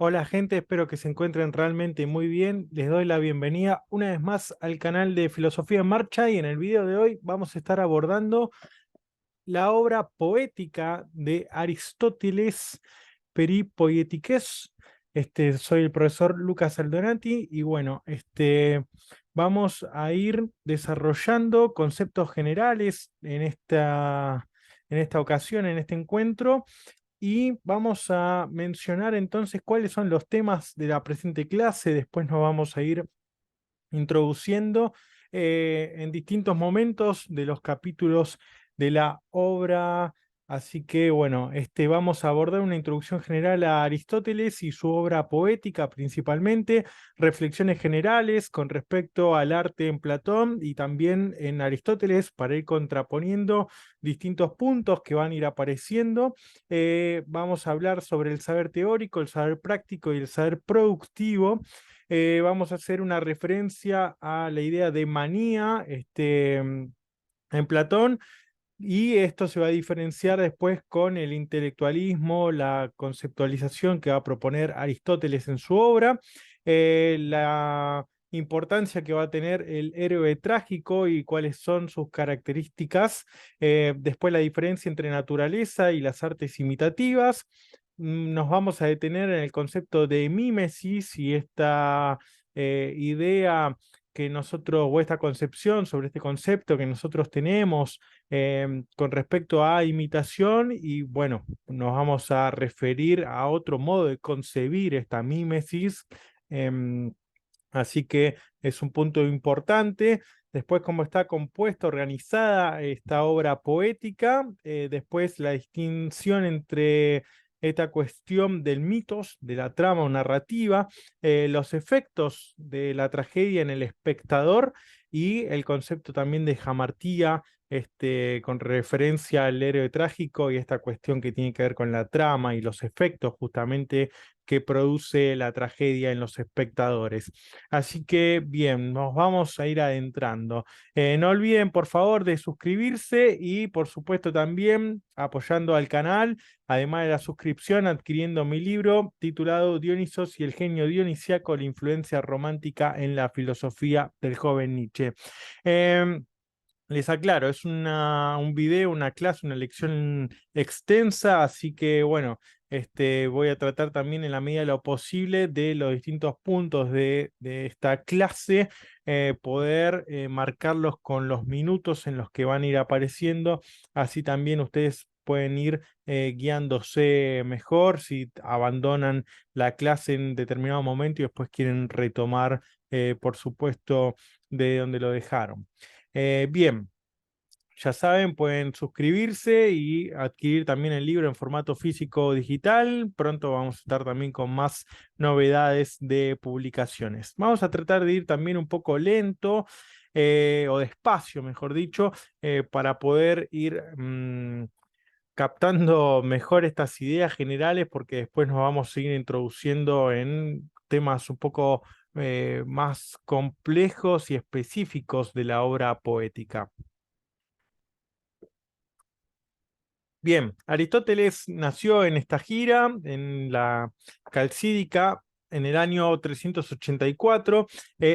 Hola gente, espero que se encuentren realmente muy bien. Les doy la bienvenida una vez más al canal de Filosofía en Marcha y en el video de hoy vamos a estar abordando la obra poética de Aristóteles, Peripoietikes. Soy el profesor Lucas Aldonati y bueno, vamos a ir desarrollando conceptos generales en esta ocasión, en este encuentro. Y vamos a mencionar entonces cuáles son los temas de la presente clase. Después nos vamos a ir introduciendo en distintos momentos de los capítulos de la obra. Así que bueno, vamos a abordar una introducción general a Aristóteles y su obra poética principalmente, reflexiones generales con respecto al arte en Platón y también en Aristóteles para ir contraponiendo distintos puntos que van a ir apareciendo. Vamos a hablar sobre el saber teórico, el saber práctico y el saber productivo. Vamos a hacer una referencia a la idea de manía en Platón, y esto se va a diferenciar después con el intelectualismo, la conceptualización que va a proponer Aristóteles en su obra, la importancia que va a tener el héroe trágico y cuáles son sus características, después la diferencia entre naturaleza y las artes imitativas. Nos vamos a detener en el concepto de mímesis y esta idea que nosotros, o esta concepción sobre este concepto que nosotros tenemos con respecto a imitación, y bueno, nos vamos a referir a otro modo de concebir esta mímesis. em, Así que es un punto importante. Después, cómo está compuesta, organizada esta obra poética. Después, la distinción entre esta cuestión del mitos, de la trama o narrativa, los efectos de la tragedia en el espectador y el concepto también de jamartía, con referencia al héroe trágico y esta cuestión que tiene que ver con la trama y los efectos justamente que produce la tragedia en los espectadores. Así que bien, nos vamos a ir adentrando. No olviden por favor de suscribirse y por supuesto también apoyando al canal, además de la suscripción, adquiriendo mi libro titulado Dionisos y el genio dionisiaco, la influencia romántica en la filosofía del joven Nietzsche. Les aclaro, es un video, una clase, una lección extensa, así que bueno, voy a tratar también en la medida de lo posible de los distintos puntos de esta clase, poder marcarlos con los minutos en los que van a ir apareciendo, así también ustedes pueden ir guiándose mejor si abandonan la clase en determinado momento y después quieren retomar, por supuesto, de donde lo dejaron. Bien, ya saben, pueden suscribirse y adquirir también el libro en formato físico o digital. Pronto vamos a estar también con más novedades de publicaciones. Vamos a tratar de ir también un poco lento, o despacio, mejor dicho, para poder ir captando mejor estas ideas generales, porque después nos vamos a seguir introduciendo en temas un poco más complejos y específicos de la obra poética. Bien, Aristóteles nació en esta gira, en la Calcídica, en el año 384.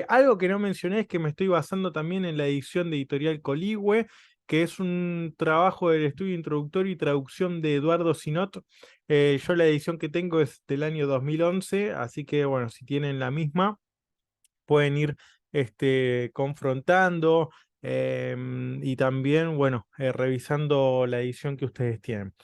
Algo que no mencioné es que me estoy basando también en la edición de Editorial Coligüe, que es un trabajo del estudio introductorio y traducción de Eduardo Sinot. Yo la edición que tengo es del año 2011, así que bueno, si tienen la misma pueden ir confrontando, y también, bueno, revisando la edición que ustedes tienen.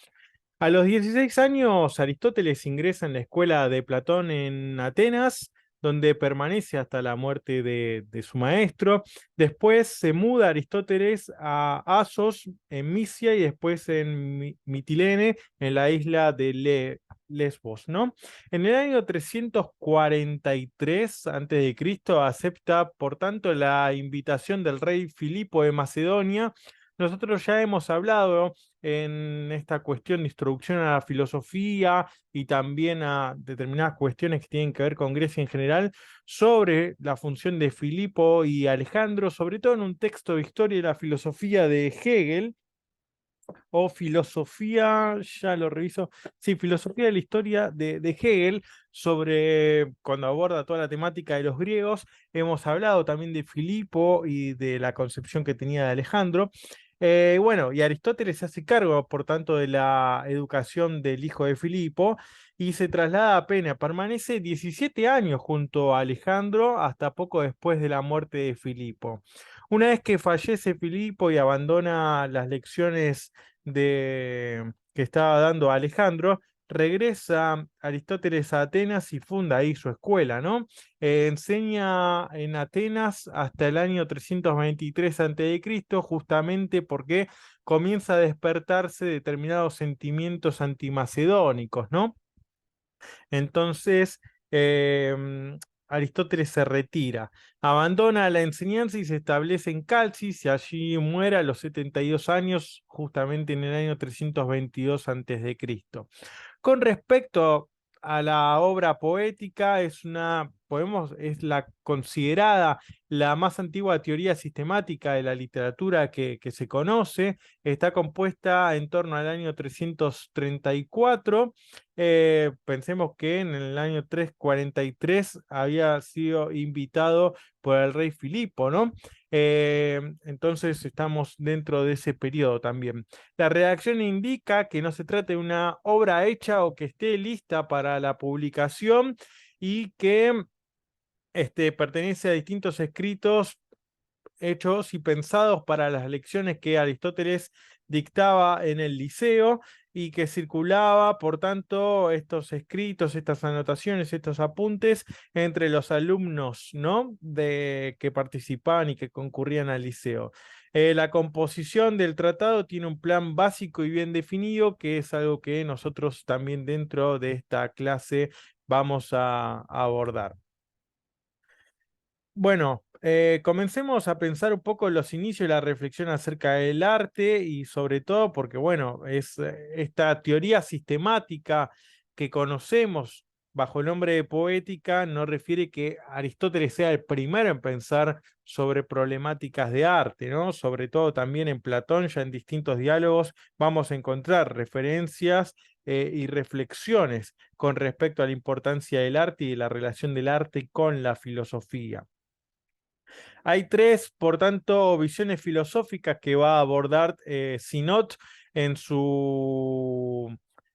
A los 16 años, Aristóteles ingresa en la escuela de Platón en Atenas, donde permanece hasta la muerte de su maestro. Después se muda Aristóteles a Asos, en Misia, y después en Mitilene, en la isla de Lesbos, ¿no? En el año 343 a.C. acepta, por tanto, la invitación del rey Filipo de Macedonia. Nosotros ya hemos hablado en esta cuestión de introducción a la filosofía y también a determinadas cuestiones que tienen que ver con Grecia en general, sobre la función de Filipo y Alejandro, sobre todo en un texto de historia de la filosofía de Hegel, o filosofía, ya lo reviso, sí, filosofía de la historia de Hegel, sobre cuando aborda toda la temática de los griegos. Hemos hablado también de Filipo y de la concepción que tenía de Alejandro. Bueno, y Aristóteles se hace cargo, por tanto, de la educación del hijo de Filipo y se traslada a Atenas. Permanece 17 años junto a Alejandro hasta poco después de la muerte de Filipo. Una vez que fallece Filipo y abandona las lecciones que estaba dando a Alejandro, regresa Aristóteles a Atenas y funda ahí su escuela, ¿no? Enseña en Atenas hasta el año 323 a.C., justamente porque comienza a despertarse determinados sentimientos antimacedónicos, ¿no? Entonces, Aristóteles se retira, abandona la enseñanza y se establece en Calcis y allí muere a los 72 años, justamente en el año 322 a.C. Con respecto a la obra poética, es la considerada la más antigua teoría sistemática de la literatura que se conoce. Está compuesta en torno al año 334. Pensemos que en el año 343 había sido invitado por el rey Filipo, ¿no? Entonces estamos dentro de ese periodo también. La redacción indica que no se trata de una obra hecha o que esté lista para la publicación y que pertenece a distintos escritos hechos y pensados para las lecciones que Aristóteles dictaba en el liceo y que circulaba, por tanto, estos escritos, estas anotaciones, estos apuntes entre los alumnos, ¿no? Que participaban y que concurrían al liceo. La composición del tratado tiene un plan básico y bien definido, que es algo que nosotros también dentro de esta clase vamos a abordar. Bueno, comencemos a pensar un poco los inicios de la reflexión acerca del arte y sobre todo porque, bueno, es esta teoría sistemática que conocemos bajo el nombre de poética no refiere que Aristóteles sea el primero en pensar sobre problemáticas de arte, ¿no? Sobre todo también en Platón, ya en distintos diálogos vamos a encontrar referencias y reflexiones con respecto a la importancia del arte y de la relación del arte con la filosofía. Hay tres, por tanto, visiones filosóficas que va a abordar Sinot en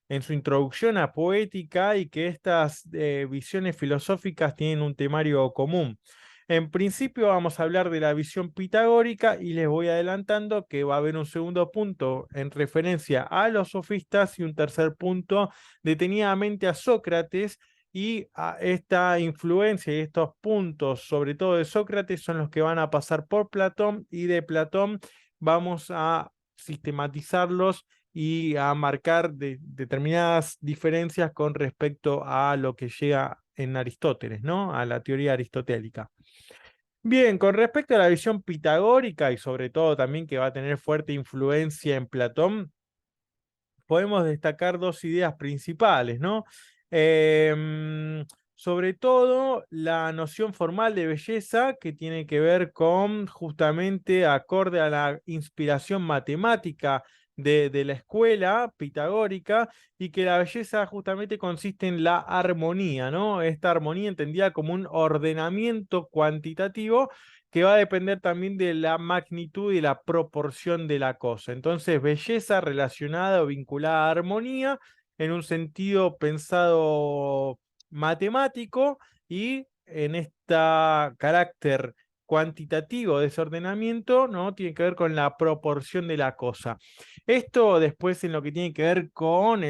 en su introducción a Poética y que estas visiones filosóficas tienen un temario común. En principio vamos a hablar de la visión pitagórica y les voy adelantando que va a haber un segundo punto en referencia a los sofistas y un tercer punto detenidamente a Sócrates, y a esta influencia y estos puntos, sobre todo de Sócrates, son los que van a pasar por Platón y de Platón vamos a sistematizarlos y a marcar determinadas diferencias con respecto a lo que llega en Aristóteles, ¿no? A la teoría aristotélica. Bien, con respecto a la visión pitagórica y sobre todo también que va a tener fuerte influencia en Platón, podemos destacar dos ideas principales, ¿no? Sobre todo la noción formal de belleza que tiene que ver con justamente acorde a la inspiración matemática de la escuela pitagórica y que la belleza justamente consiste en la armonía, ¿no? Esta armonía entendida como un ordenamiento cuantitativo que va a depender también de la magnitud y la proporción de la cosa. Entonces, belleza relacionada o vinculada a armonía en un sentido pensado matemático y en este carácter cuantitativo de ese ordenamiento, ¿no? Tiene que ver con la proporción de la cosa. Esto después en lo que tiene que ver con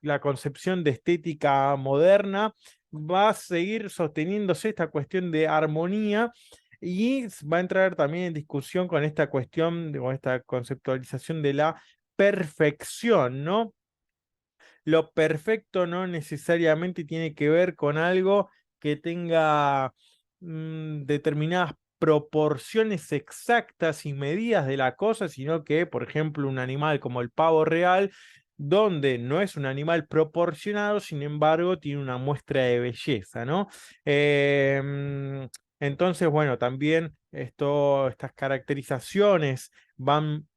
la concepción de estética moderna, va a seguir sosteniéndose esta cuestión de armonía y va a entrar también en discusión con esta cuestión, con esta conceptualización de la perfección, ¿no? Lo perfecto no necesariamente tiene que ver con algo que tenga determinadas proporciones exactas y medidas de la cosa, sino que, por ejemplo, un animal como el pavo real, donde no es un animal proporcionado, sin embargo, tiene una muestra de belleza, ¿no? Entonces, bueno, también estas caracterizaciones van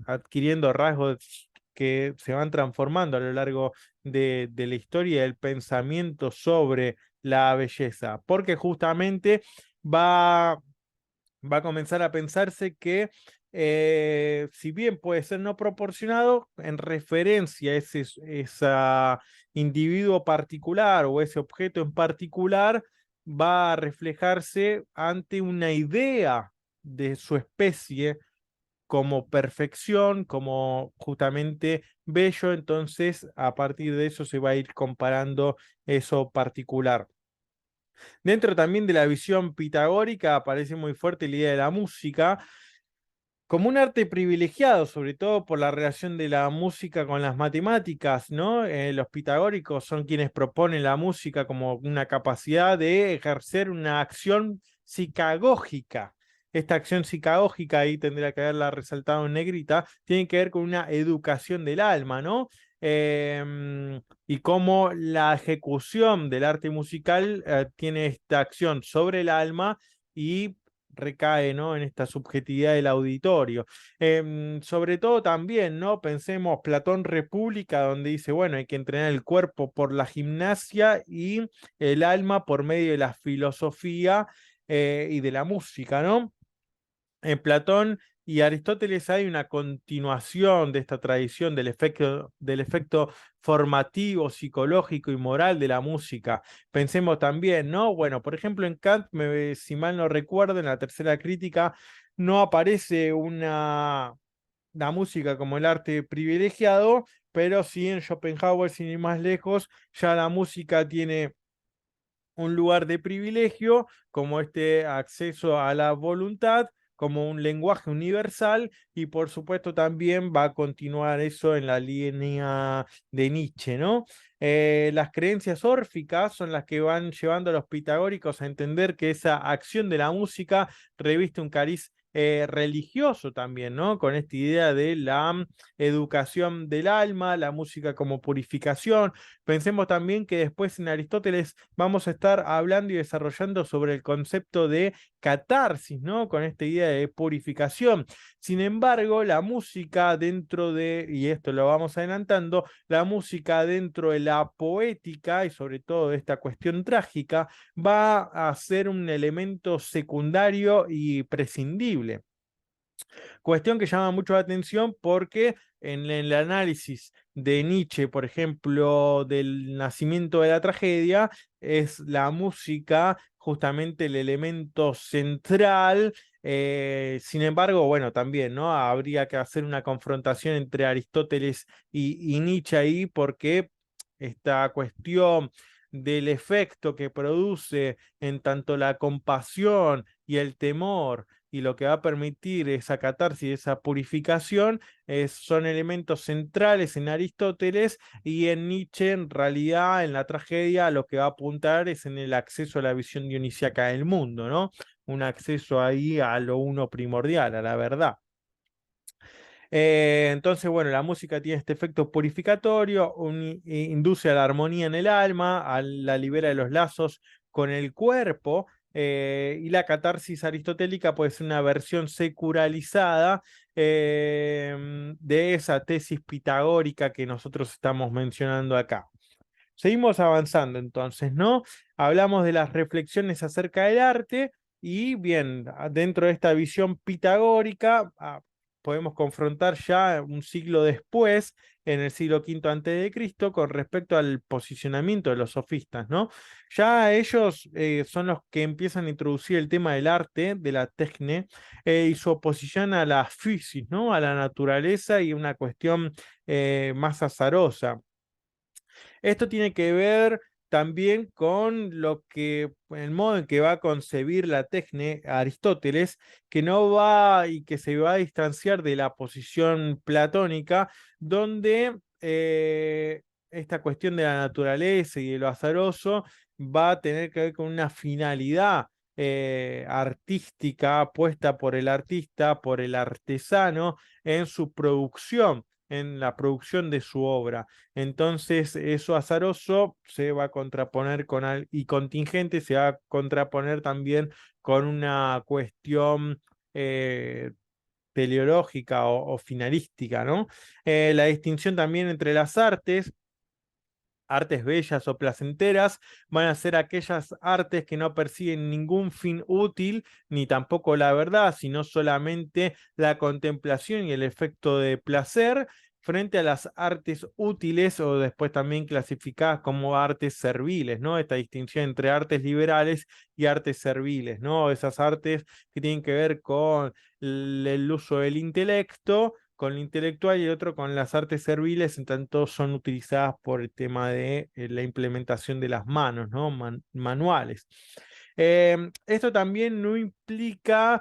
adquiriendo rasgos que se van transformando a lo largo de la historia del pensamiento sobre la belleza, porque justamente va va a comenzar a pensarse que si bien puede ser no proporcionado, en referencia a ese individuo particular o ese objeto en particular, va a reflejarse ante una idea de su especie como perfección, como justamente bello, entonces a partir de eso se va a ir comparando eso particular. Dentro también de la visión pitagórica aparece muy fuerte la idea de la música como un arte privilegiado, sobre todo por la relación de la música con las matemáticas, ¿no? Los pitagóricos son quienes proponen la música como una capacidad de ejercer una acción psicagógica. Esta acción psicagógica, ahí tendría que haberla resaltado en negrita, tiene que ver con una educación del alma, ¿no? Y cómo la ejecución del arte musical tiene esta acción sobre el alma y recae, ¿no? En esta subjetividad del auditorio. Sobre todo también, ¿no? Pensemos Platón República, donde dice, bueno, hay que entrenar el cuerpo por la gimnasia y el alma por medio de la filosofía y de la música, ¿no? En Platón y Aristóteles hay una continuación de esta tradición del efecto formativo, psicológico y moral de la música. Pensemos también, ¿no? Bueno, por ejemplo, en Kant, si mal no recuerdo, en la tercera crítica, no aparece la música como el arte privilegiado, pero sí en Schopenhauer, sin ir más lejos, ya la música tiene un lugar de privilegio, como este acceso a la voluntad, como un lenguaje universal, y por supuesto también va a continuar eso en la línea de Nietzsche, ¿no? Las creencias órficas son las que van llevando a los pitagóricos a entender que esa acción de la música reviste un cariz religioso también, ¿no? Con esta idea de la educación del alma, la música como purificación. Pensemos también que después en Aristóteles vamos a estar hablando y desarrollando sobre el concepto de catarsis, ¿no? Con esta idea de purificación. Sin embargo, la música dentro de, y esto lo vamos adelantando, la música dentro de la poética y sobre todo de esta cuestión trágica va a ser un elemento secundario y prescindible. Cuestión que llama mucho la atención porque en el análisis de Nietzsche, por ejemplo, del nacimiento de la tragedia, es la música justamente el elemento central. Sin embargo, bueno, también, ¿no? Habría que hacer una confrontación entre Aristóteles y Nietzsche ahí porque esta cuestión del efecto que produce en tanto la compasión y el temor y lo que va a permitir esa catarsis, esa purificación, son elementos centrales en Aristóteles y en Nietzsche, en realidad, en la tragedia, lo que va a apuntar es en el acceso a la visión dionisíaca del mundo, ¿no? Un acceso ahí a lo uno primordial, a la verdad. Entonces, bueno, la música tiene este efecto purificatorio, induce a la armonía en el alma, la libera de los lazos con el cuerpo, y la catarsis aristotélica puede ser una versión secularizada de esa tesis pitagórica que nosotros estamos mencionando acá. Seguimos avanzando entonces, ¿no? Hablamos de las reflexiones acerca del arte y bien, dentro de esta visión pitagórica podemos confrontar ya un siglo después, en el siglo V antes de Cristo, con respecto al posicionamiento de los sofistas, ¿no? Ya ellos son los que empiezan a introducir el tema del arte, de la techne, y su oposición a la physis, ¿no? A la naturaleza y una cuestión más azarosa. Esto tiene que ver también con el modo en que va a concebir la tecne Aristóteles, que no va y que se va a distanciar de la posición platónica, donde esta cuestión de la naturaleza y de lo azaroso va a tener que ver con una finalidad artística puesta por el artista, por el artesano en su producción, en la producción de su obra. Entonces, eso azaroso se va a contraponer y contingente se va a contraponer también con una cuestión teleológica o finalística, ¿no? La distinción también entre las artes bellas o placenteras, van a ser aquellas artes que no persiguen ningún fin útil, ni tampoco la verdad, sino solamente la contemplación y el efecto de placer, frente a las artes útiles o después también clasificadas como artes serviles, ¿no? Esta distinción entre artes liberales y artes serviles, ¿no? Esas artes que tienen que ver con el uso del intelecto, con lo intelectual, y el otro con las artes serviles, en tanto son utilizadas por el tema de la implementación de las manos, ¿no? Manuales. Esto también no implica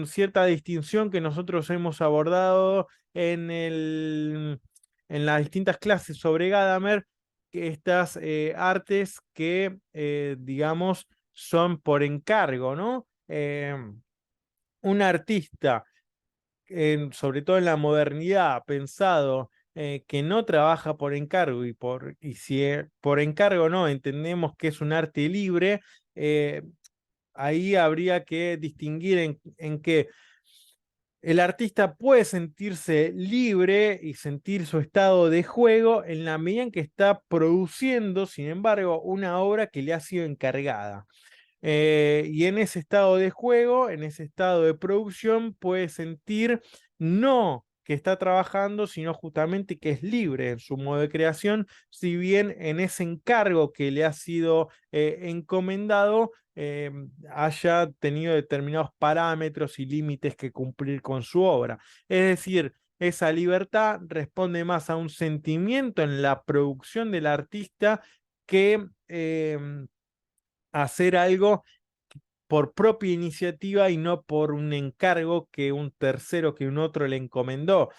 cierta distinción que nosotros hemos abordado en las distintas clases sobre Gadamer, que estas artes que, digamos, son por encargo, ¿no? Un artista sobre todo en la modernidad, pensado que no trabaja por encargo y si por encargo no entendemos que es un arte libre, eh, ahí habría que distinguir en que el artista puede sentirse libre y sentir su estado de juego en la medida en que está produciendo, sin embargo, una obra que le ha sido encargada. Y en ese estado de juego, en ese estado de producción, puede sentir no que está trabajando, sino justamente que es libre en su modo de creación, si bien en ese encargo que le ha sido encomendado haya tenido determinados parámetros y límites que cumplir con su obra. Es decir, esa libertad responde más a un sentimiento en la producción del artista que hacer algo por propia iniciativa y no por un encargo que un tercero, que un otro le encomendó.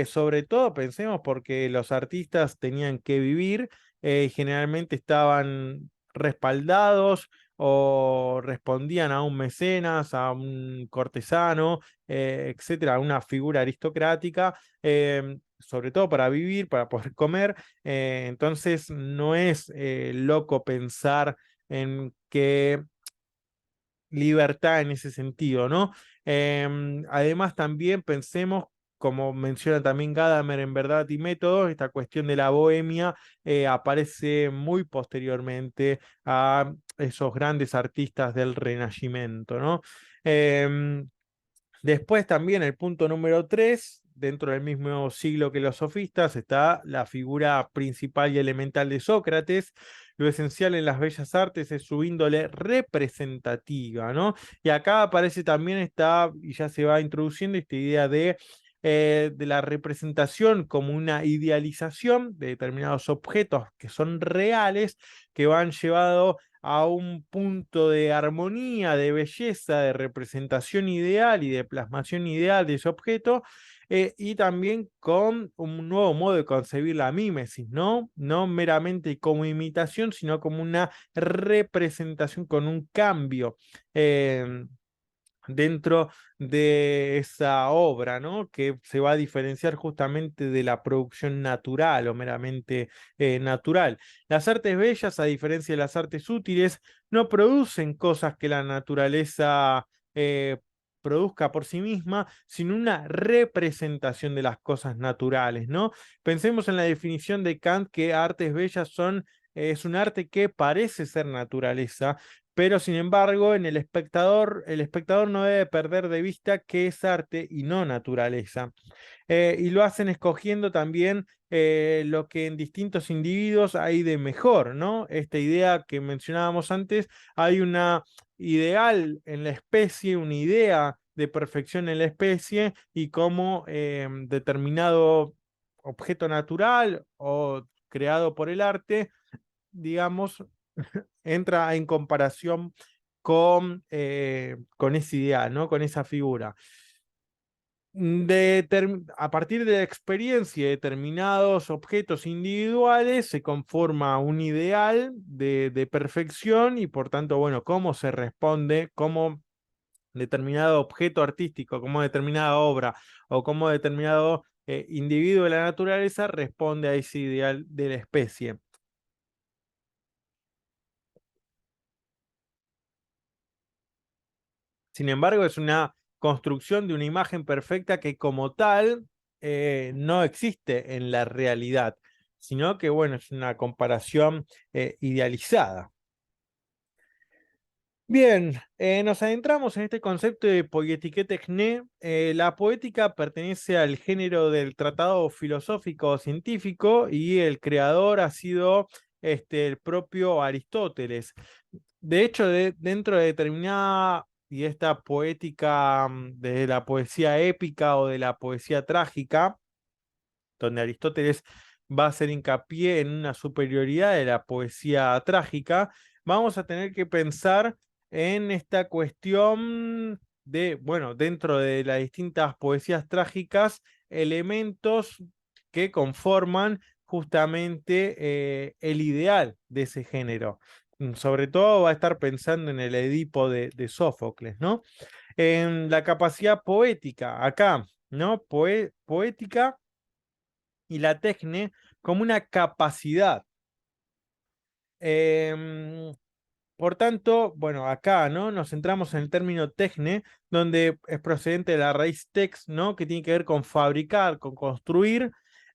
Sobre todo pensemos porque los artistas tenían que vivir, generalmente estaban respaldados o respondían a un mecenas, a un cortesano, etcétera, a una figura aristocrática, sobre todo para vivir, para poder comer. Entonces no es loco pensar en que libertad en ese sentido, ¿no? Además, también pensemos, como menciona también Gadamer en Verdad y Métodos, esta cuestión de la bohemia aparece muy posteriormente a esos grandes artistas del Renacimiento, ¿no? Em, Después también el punto número 3, dentro del mismo siglo que los sofistas, está la figura principal y elemental de Sócrates. Lo esencial en las bellas artes es su índole representativa, ¿no? Y acá aparece también esta, y ya se va introduciendo esta idea de la representación como una idealización de determinados objetos que son reales, que van llevados a un punto de armonía, de belleza, de representación ideal y de plasmación ideal de ese objeto, y también con un nuevo modo de concebir la mímesis, ¿no? No meramente como imitación, sino como una representación con un cambio. Dentro de esa obra, ¿no? Que se va a diferenciar justamente de la producción natural o meramente natural. Las artes bellas, a diferencia de las artes útiles, no producen cosas que la naturaleza produzca por sí misma, sino una representación de las cosas naturales, ¿no? Pensemos en la definición de Kant que artes bellas es un arte que parece ser naturaleza, pero sin embargo, en el espectador no debe perder de vista que es arte y no naturaleza. Y lo hacen escogiendo también lo que en distintos individuos hay de mejor, ¿no? Esta idea que mencionábamos antes, hay una ideal en la especie, una idea de perfección en la especie y cómo determinado objeto natural o creado por el arte, digamos, entra en comparación con ese ideal, ¿no? Con esa figura. A partir de la experiencia de determinados objetos individuales se conforma un ideal de perfección y por tanto, bueno, cómo se responde, cómo determinado objeto artístico, cómo determinada obra o cómo determinado individuo de la naturaleza responde a ese ideal de la especie. Sin embargo, es una construcción de una imagen perfecta que como tal no existe en la realidad, sino que bueno, es una comparación idealizada. Bien, nos adentramos en este concepto de poietique techné. La poética pertenece al género del tratado filosófico científico y el creador ha sido el propio Aristóteles. De hecho, dentro de determinada y esta poética de la poesía épica o de la poesía trágica, donde Aristóteles va a hacer hincapié en una superioridad de la poesía trágica, vamos a tener que pensar en esta cuestión de, bueno, dentro de las distintas poesías trágicas, elementos que conforman justamente el ideal de ese género. Sobre todo va a estar pensando en el Edipo de Sófocles, ¿no? En la capacidad poética, acá, ¿no? Poética y la tecne como una capacidad. Em, por tanto, bueno, acá, ¿no? Nos centramos en el término tecne, donde es procedente de la raíz tex, ¿no? Que tiene que ver con fabricar, con construir,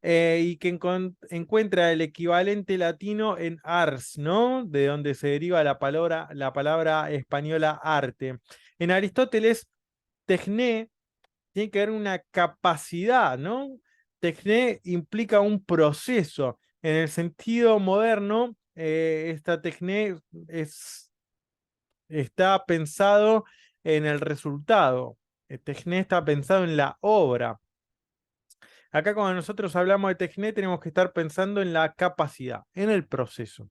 y que encuentra el equivalente latino en ars, ¿no? De donde se deriva la palabra española arte. En Aristóteles, tecné tiene que ver una capacidad, ¿no? Tecné implica un proceso. En el sentido moderno, esta tecné está pensado en el resultado. Tecné está pensado en la obra. Acá cuando nosotros hablamos de tecné tenemos que estar pensando en la capacidad, en el proceso.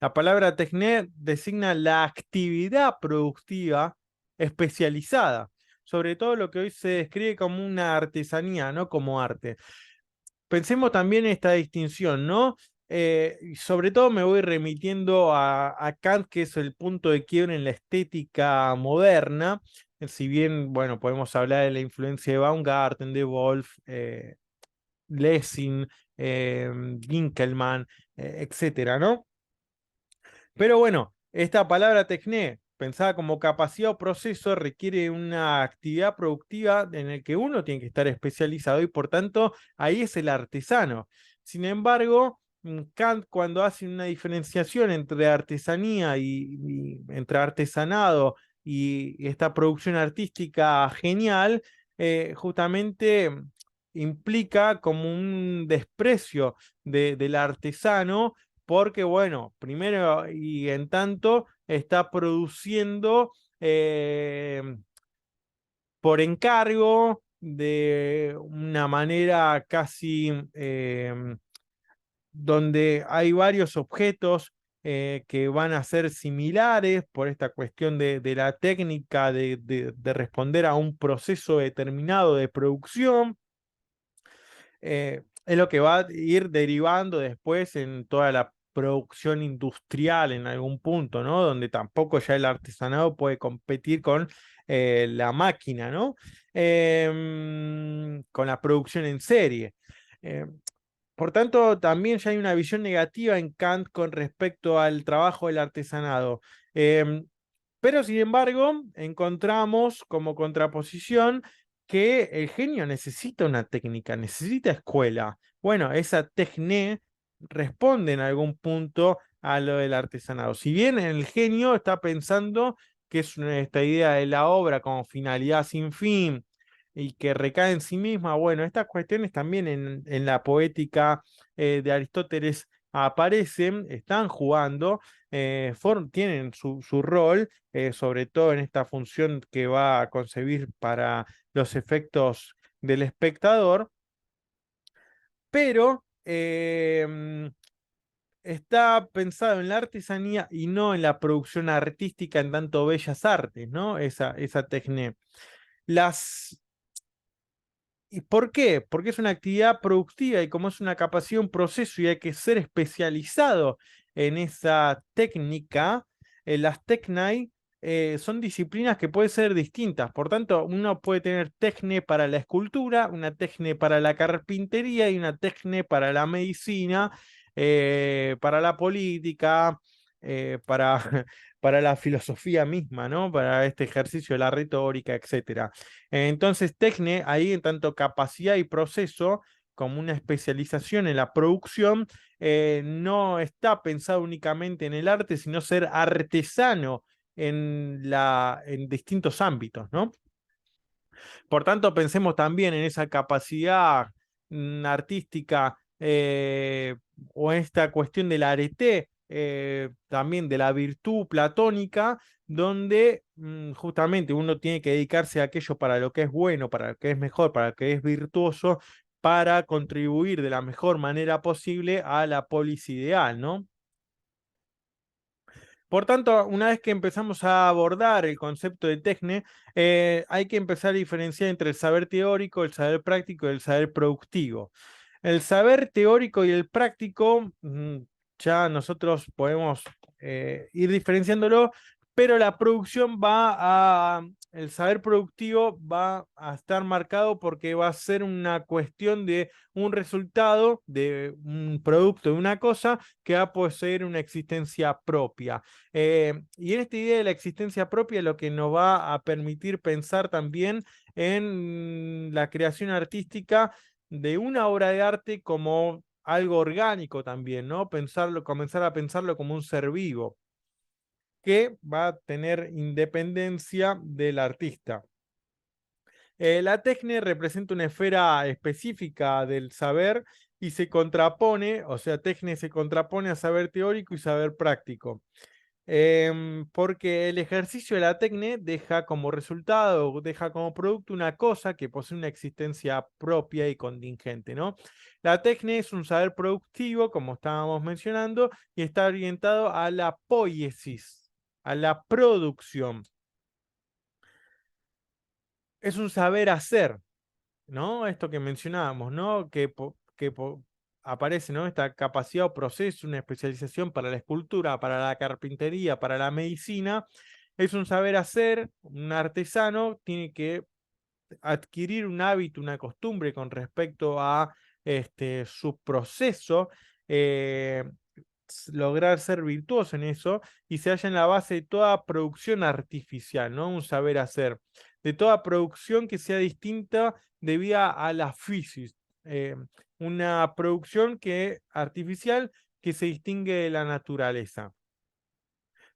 La palabra tecné designa la actividad productiva especializada, sobre todo lo que hoy se describe como una artesanía, no como arte. Pensemos también en esta distinción, ¿no? Y sobre todo me voy remitiendo a Kant, que es el punto de quiebre en la estética moderna. Si bien, bueno, podemos hablar de la influencia de Baumgarten, de Wolff, Lessing, Winkelmann, etcétera, ¿no? Pero bueno, esta palabra tecné, pensada como capacidad o proceso, requiere una actividad productiva en el que uno tiene que estar especializado y por tanto ahí es el artesano. Sin embargo, Kant cuando hace una diferenciación entre artesanía y entre artesanado y esta producción artística genial, justamente implica como un desprecio del artesano porque bueno, primero y en tanto está produciendo por encargo de una manera casi donde hay varios objetos que van a ser similares por esta cuestión de la técnica de responder a un proceso determinado de producción. Es lo que va a ir derivando después en toda la producción industrial en algún punto, ¿no? Donde tampoco ya el artesanado puede competir con la máquina, ¿no? Con la producción en serie. Eh, por tanto, también ya hay una visión negativa en Kant con respecto al trabajo del artesanado. Em, pero sin embargo, encontramos como contraposición que el genio necesita una técnica, necesita escuela. Bueno, esa tecné responde en algún punto a lo del artesanado. Si bien el genio está pensando que es esta idea de la obra como finalidad sin fin y que recae en sí misma, bueno, estas cuestiones también en la poética de Aristóteles aparecen, están jugando, tienen su rol, sobre todo en esta función que va a concebir para los efectos del espectador, pero está pensado en la artesanía y no en la producción artística en tanto bellas artes, ¿no? Esa técnica. Las ¿Y por qué? Porque es una actividad productiva y como es una capacidad, un proceso y hay que ser especializado en esa técnica, las tecnai son disciplinas que pueden ser distintas. Por tanto, uno puede tener tecne para la escultura, una tecne para la carpintería y una tecne para la medicina, para la política, para la filosofía misma, ¿no? Para este ejercicio de la retórica, etcétera. Entonces, Tecne, ahí en tanto capacidad y proceso, como una especialización en la producción, no está pensado únicamente en el arte, sino ser artesano en distintos ámbitos, ¿no? Por tanto, pensemos también en esa capacidad artística o en esta cuestión del arete, también de la virtud platónica, donde justamente uno tiene que dedicarse a aquello para lo que es bueno, para lo que es mejor, para lo que es virtuoso, para contribuir de la mejor manera posible a la polis ideal, ¿no? Por tanto, una vez que empezamos a abordar el concepto de Tecne, hay que empezar a diferenciar entre el saber teórico, el saber práctico y el saber productivo. El saber teórico y el práctico, ya nosotros podemos ir diferenciándolo, pero la producción el saber productivo va a estar marcado porque va a ser una cuestión de un resultado, de un producto, de una cosa que va a poseer una existencia propia. Y en esta idea de la existencia propia, lo que nos va a permitir pensar también en la creación artística de una obra de arte como algo orgánico también, ¿no? Comenzar a pensarlo como un ser vivo que va a tener independencia del artista. La Tecne representa una esfera específica del saber y se contrapone, o sea, Tecne se contrapone a saber teórico y saber práctico. Porque el ejercicio de la tecne deja como resultado, deja como producto una cosa que posee una existencia propia y contingente, ¿no? La tecne es un saber productivo, como estábamos mencionando, y está orientado a la poiesis, a la producción. Es un saber hacer, ¿no? Esto que mencionábamos, ¿no? Aparece, ¿no? Esta capacidad o proceso, una especialización para la escultura, para la carpintería, para la medicina. Es un saber hacer, un artesano tiene que adquirir un hábito, una costumbre con respecto a su proceso, eh, lograr ser virtuoso en eso y se halla en la base de toda producción artificial, ¿no? Un saber hacer, de toda producción que sea distinta debida a la physis, una producción artificial que se distingue de la naturaleza.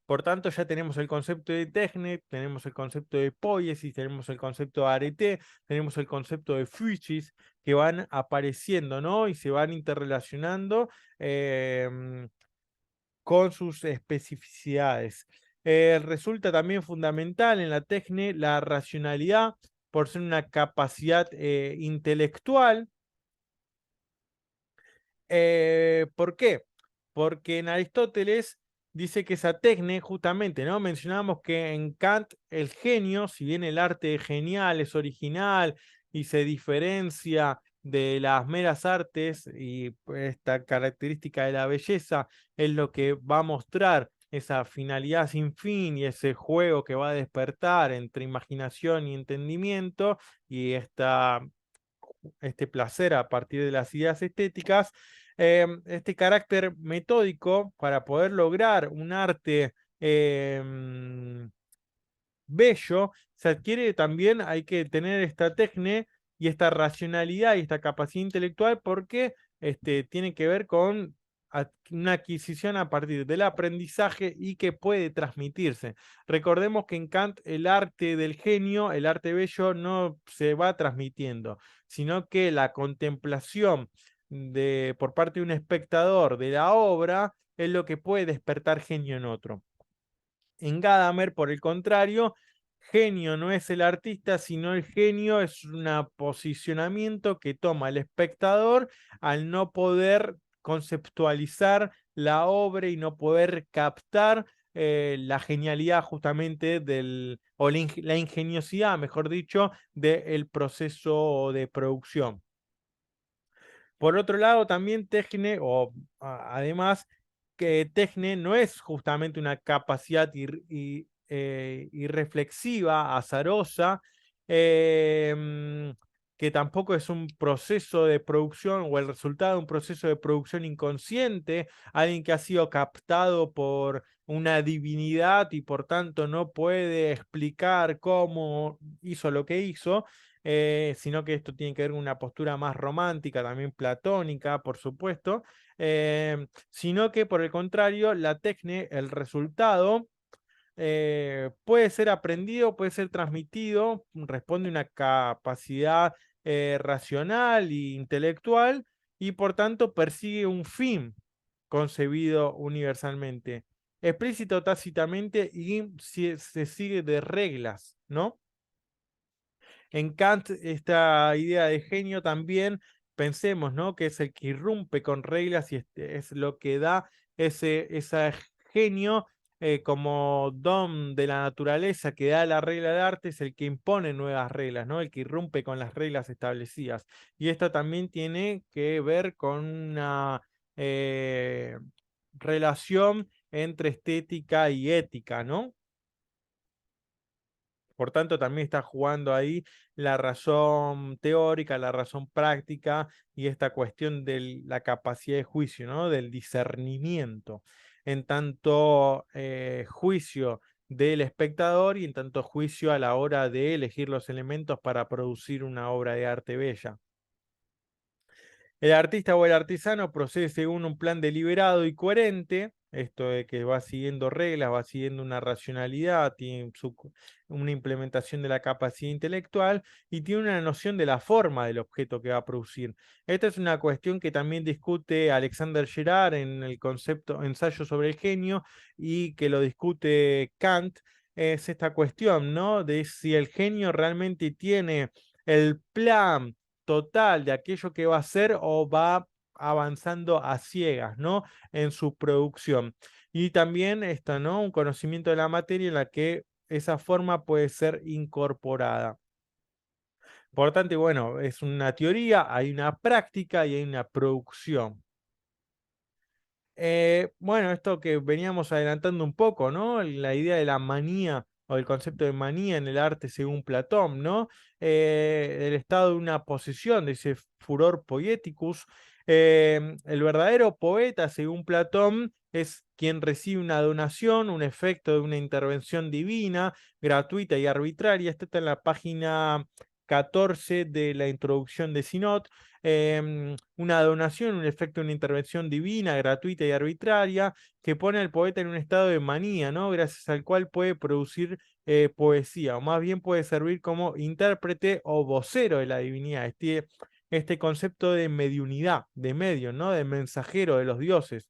Por tanto, ya tenemos el concepto de Tecne, tenemos el concepto de poiesis, tenemos el concepto de arete, tenemos el concepto de physis que van apareciendo, ¿no? Y se van interrelacionando con sus especificidades. Resulta también fundamental en la Tecne la racionalidad por ser una capacidad intelectual. ¿Por qué? Porque en Aristóteles dice que esa tecne, justamente, ¿no? Mencionábamos que en Kant el genio, si bien el arte genial es original y se diferencia de las meras artes y esta característica de la belleza es lo que va a mostrar esa finalidad sin fin y ese juego que va a despertar entre imaginación y entendimiento y este placer a partir de las ideas estéticas, este carácter metódico para poder lograr un arte bello, se adquiere también, hay que tener esta técnica y esta racionalidad y esta capacidad intelectual porque tiene que ver con una adquisición a partir del aprendizaje y que puede transmitirse. Recordemos que en Kant el arte del genio, el arte bello, no se va transmitiendo, sino que la contemplación por parte de un espectador de la obra es lo que puede despertar genio en otro. En Gadamer, por el contrario, genio no es el artista, sino el genio es un posicionamiento que toma el espectador al no poder conceptualizar la obra y no poder captar la genialidad justamente o la ingeniosidad, mejor dicho, del proceso de producción. Por otro lado, también Tecne, además, que Tecne no es justamente una capacidad irreflexiva, azarosa, que tampoco es un proceso de producción o el resultado de un proceso de producción inconsciente, alguien que ha sido captado por una divinidad y por tanto no puede explicar cómo hizo lo que hizo, sino que esto tiene que ver con una postura más romántica, también platónica, por supuesto, sino que por el contrario, la tecne, el resultado, puede ser aprendido, puede ser transmitido, responde a una capacidad racional e intelectual y por tanto persigue un fin concebido universalmente, explícito o tácitamente y se sigue de reglas, ¿no? En Kant, esta idea de genio también pensemos, ¿no? Que es el que irrumpe con reglas y es lo que da ese genio como don de la naturaleza que da la regla de arte, es el que impone nuevas reglas, ¿no? El que irrumpe con las reglas establecidas. Y esto también tiene que ver con una eh, relación entre estética y ética, ¿no? Por tanto, también está jugando ahí la razón teórica, la razón práctica y esta cuestión de la capacidad de juicio, ¿no? Del discernimiento. En tanto juicio del espectador y en tanto juicio a la hora de elegir los elementos para producir una obra de arte bella. El artista o el artesano procede según un plan deliberado y coherente, esto de que va siguiendo reglas, va siguiendo una racionalidad, tiene una implementación de la capacidad intelectual y tiene una noción de la forma del objeto que va a producir. Esta es una cuestión que también discute Alexander Gerard en el concepto Ensayo sobre el genio y que lo discute Kant. Es esta cuestión, ¿no? De si el genio realmente tiene el plan total de aquello que va a hacer o va avanzando a ciegas, ¿no? En su producción. Y también está, ¿no? Un conocimiento de la materia en la que esa forma puede ser incorporada. Por tanto, bueno, es una teoría, hay una práctica y hay una producción. Bueno, esto que veníamos adelantando un poco, ¿no? La idea de la manía o el concepto de manía en el arte según Platón, ¿no? El estado de una posesión, de ese furor poieticus. El verdadero poeta, según Platón, es quien recibe una donación, un efecto de una intervención divina, gratuita y arbitraria. Esto está en la página 14 de la introducción de Sinod. Una donación, un efecto de una intervención divina, gratuita y arbitraria, que pone al poeta en un estado de manía, ¿no? Gracias al cual puede producir poesía, o más bien puede servir como intérprete o vocero de la divinidad. Este concepto de mediunidad, de medio, ¿no? De mensajero de los dioses,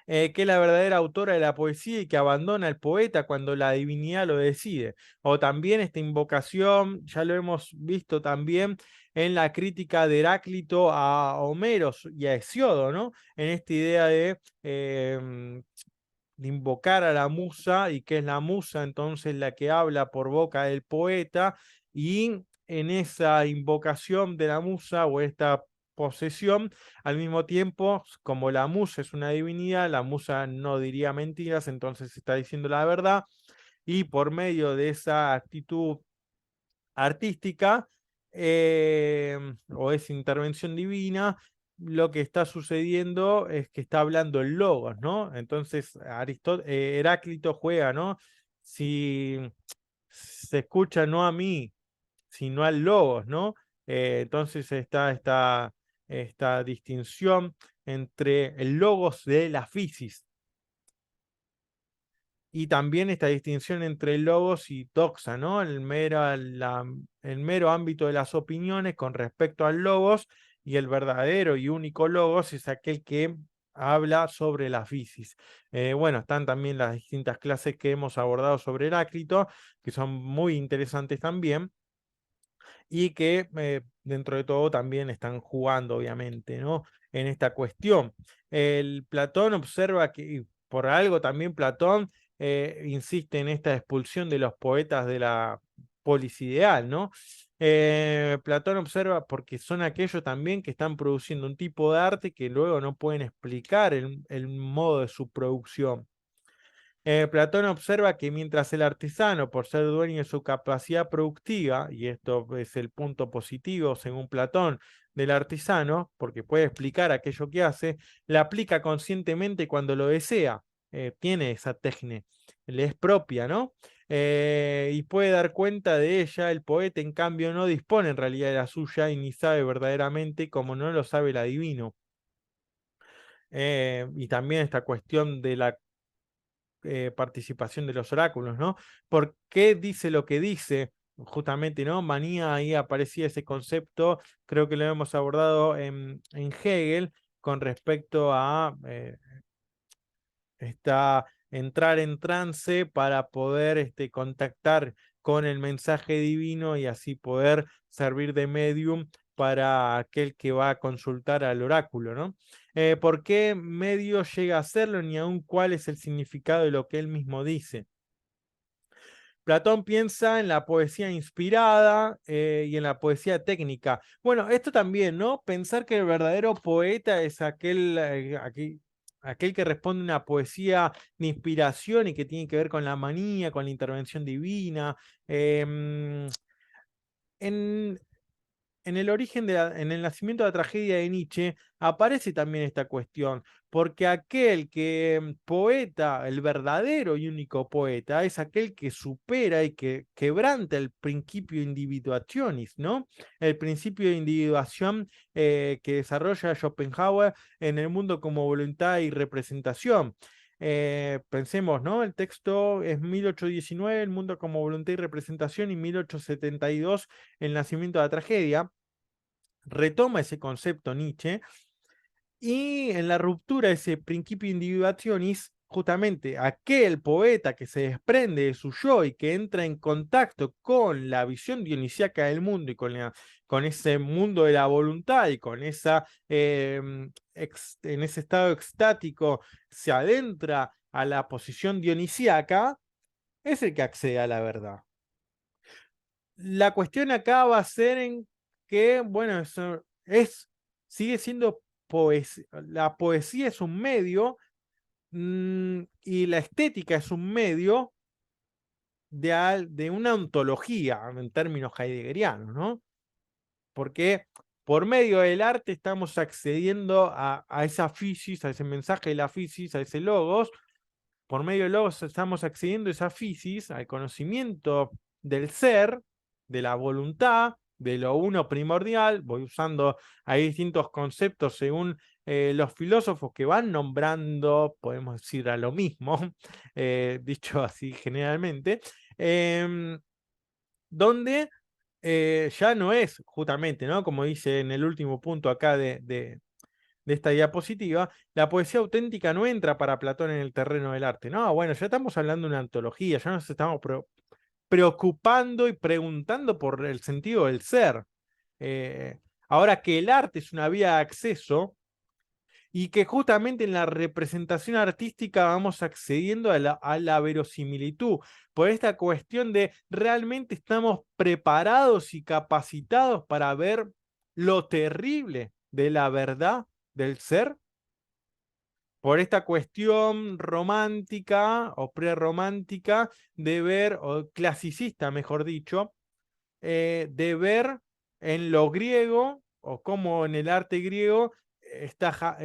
que es la verdadera autora de la poesía y que abandona al poeta cuando la divinidad lo decide. O también esta invocación, ya lo hemos visto también en la crítica de Heráclito a Homero y a Hesiodo, ¿no? En esta idea de invocar a la musa y que es la musa entonces la que habla por boca del poeta y en esa invocación de la musa o esta posesión, al mismo tiempo, como la musa es una divinidad, la musa no diría mentiras, entonces está diciendo la verdad y por medio de esa actitud artística o esa intervención divina, lo que está sucediendo es que está hablando el logos, ¿no? Entonces Heráclito juega, ¿no? Si se escucha no a mí, sino al logos, ¿no? Entonces está esta distinción entre el logos de la physis y también esta distinción entre logos y doxa, ¿no? El mero ámbito de las opiniones con respecto al logos y el verdadero y único logos es aquel que habla sobre la physis. Bueno, están también las distintas clases que hemos abordado sobre Heráclito, que son muy interesantes también y que dentro de todo también están jugando, obviamente, ¿no? En esta cuestión. El Platón observa que, y por algo también Platón insiste en esta expulsión de los poetas de la polis ideal, ¿no? Platón observa porque son aquellos también que están produciendo un tipo de arte que luego no pueden explicar el modo de su producción. Platón observa que mientras el artesano, por ser dueño de su capacidad productiva, y esto es el punto positivo según Platón del artesano, porque puede explicar aquello que hace, la aplica conscientemente cuando lo desea, tiene esa técnica, le es propia, ¿no? Y puede dar cuenta de ella, el poeta en cambio no dispone en realidad de la suya y ni sabe verdaderamente como no lo sabe el adivino. Y también esta cuestión de la participación de los oráculos, ¿no? ¿Por qué dice lo que dice? Justamente, ¿no? Manía, ahí aparecía ese concepto, creo que lo hemos abordado en Hegel con respecto a entrar en trance para poder contactar con el mensaje divino y así poder servir de medium para aquel que va a consultar al oráculo, ¿no? ¿Por qué medio llega a hacerlo ni aún cuál es el significado de lo que él mismo dice? Platón piensa en la poesía inspirada y en la poesía técnica. Bueno, esto también, ¿no? Pensar que el verdadero poeta es aquel que responde a una poesía de inspiración y que tiene que ver con la manía, con la intervención divina. Em, en, en el origen en el nacimiento de la tragedia de Nietzsche aparece también esta cuestión, porque aquel que poeta, el verdadero y único poeta, es aquel que supera y que quebranta el principio individuationis, ¿no? El principio de individuación que desarrolla Schopenhauer en el mundo como voluntad y representación. Pensemos, ¿no? El texto es 1819, el mundo como voluntad y representación, y 1872, el nacimiento de la tragedia. Retoma ese concepto Nietzsche y en la ruptura de ese principio individuationis, justamente aquel poeta que se desprende de su yo y que entra en contacto con la visión dionisíaca del mundo y con ese mundo de la voluntad y con en ese estado extático se adentra a la posición dionisíaca, es el que accede a la verdad. La cuestión acá va a ser en que, bueno, sigue siendo poesía. La poesía es un medio y la estética es un medio de una ontología en términos heideggerianos, ¿no? Porque por medio del arte estamos accediendo a esa fisis, a ese mensaje de la fisis, a ese logos. Por medio del logos estamos accediendo a esa fisis, al conocimiento del ser, de la voluntad, de lo uno primordial. Voy usando ahí distintos conceptos según los filósofos que van nombrando, podemos decir a lo mismo, dicho así generalmente, donde ya no es justamente, ¿no? Como dice en el último punto acá de esta diapositiva, la poesía auténtica no entra para Platón en el terreno del arte. No, bueno, ya estamos hablando de una antología, ya nos estamos preocupando y preguntando por el sentido del ser. Eh, Ahora que el arte es una vía de acceso y que justamente en la representación artística vamos accediendo a la verosimilitud, por esta cuestión de realmente estamos preparados y capacitados para ver lo terrible de la verdad del ser, por esta cuestión romántica o prerromántica de ver, o clasicista mejor dicho, de ver en lo griego, o como en el arte griego, esta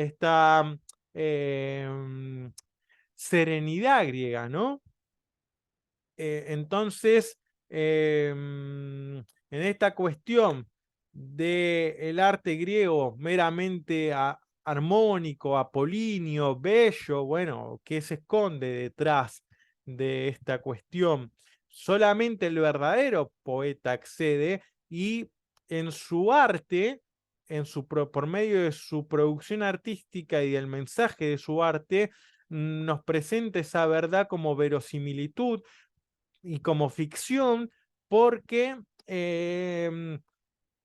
serenidad griega, ¿no? Entonces, en esta cuestión del arte griego meramente armónico, apolíneo, bello, bueno, ¿qué se esconde detrás de esta cuestión? Solamente el verdadero poeta accede y en su arte, por medio de su producción artística y del mensaje de su arte, nos presenta esa verdad como verosimilitud y como ficción, porque,